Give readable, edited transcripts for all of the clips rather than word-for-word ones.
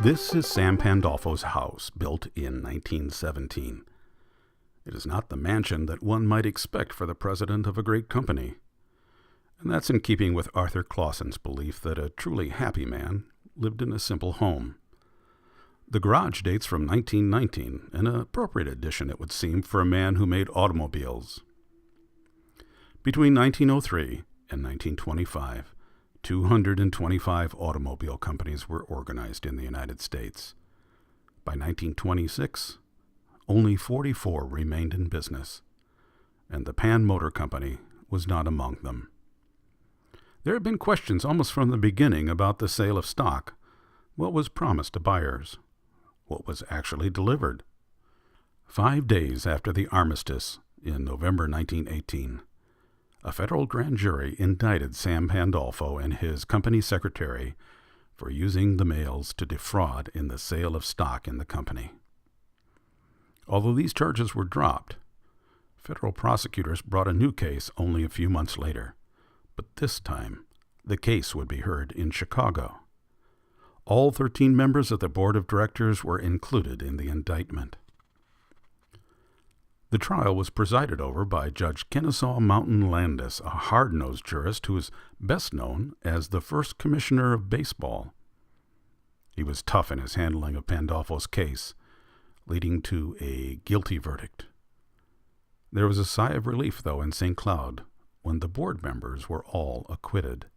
This is Sam Pandolfo's house, built in 1917. It is not the mansion that one might expect for the president of a great company. And that's in keeping with Arthur Clausen's belief that a truly happy man lived in a simple home. The garage dates from 1919, an appropriate addition, it would seem, for a man who made automobiles. Between 1903 and 1925, 225 automobile companies were organized in the United States. By 1926, only 44 remained in business, and the Pan Motor Company was not among them. There have been questions almost from the beginning about the sale of stock. What was promised to buyers? What was actually delivered? 5 days after the armistice in November 1918, a federal grand jury indicted Sam Pandolfo and his company secretary for using the mails to defraud in the sale of stock in the company. Although these charges were dropped, federal prosecutors brought a new case only a few months later, but this time the case would be heard in Chicago. All 13 members of the board of directors were included in the indictment. The trial was presided over by Judge Kennesaw Mountain Landis, a hard-nosed jurist who is best known as the first commissioner of baseball. He was tough in his handling of Pandolfo's case, leading to a guilty verdict. There was a sigh of relief, though, in St. Cloud when the board members were all acquitted.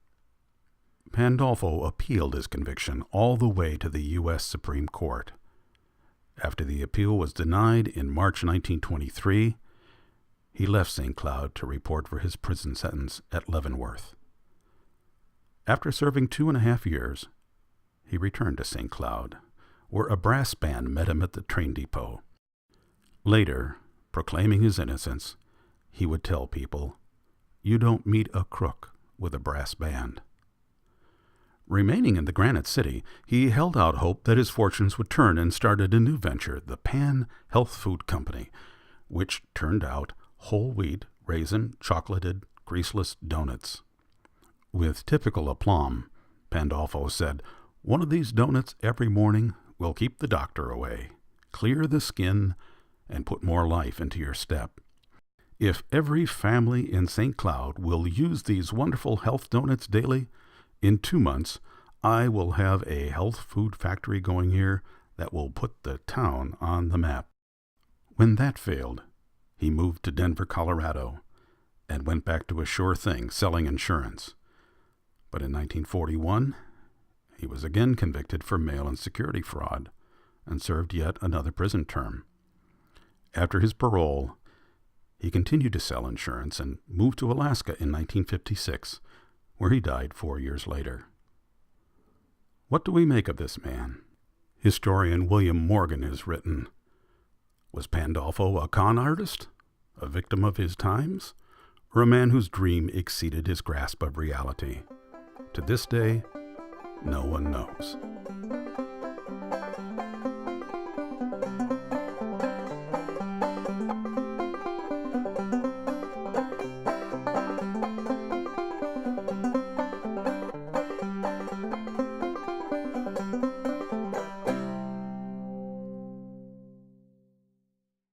Pandolfo appealed his conviction all the way to the U.S. Supreme Court. After the appeal was denied in March 1923, he left St. Cloud to report for his prison sentence at Leavenworth. After serving 2.5 years, he returned to St. Cloud, where a brass band met him at the train depot. Later, proclaiming his innocence, he would tell people, "You don't meet a crook with a brass band." Remaining in the Granite City, he held out hope that his fortunes would turn and started a new venture, the Pan Health Food Company, which turned out whole wheat, raisin, chocolated, greaseless donuts. With typical aplomb, Pandolfo said, "One of these donuts every morning will keep the doctor away, clear the skin, and put more life into your step. If every family in St. Cloud will use these wonderful health donuts daily, in 2 months, I will have a health food factory going here that will put the town on the map." When that failed, he moved to Denver, Colorado, and went back to a sure thing, selling insurance. But in 1941, he was again convicted for mail and security fraud and served yet another prison term. After his parole, he continued to sell insurance and moved to Alaska in 1956, where he died 4 years later. What do we make of this man? Historian William Morgan has written, "Was Pandolfo a con artist, a victim of his times, or a man whose dream exceeded his grasp of reality? To this day, no one knows."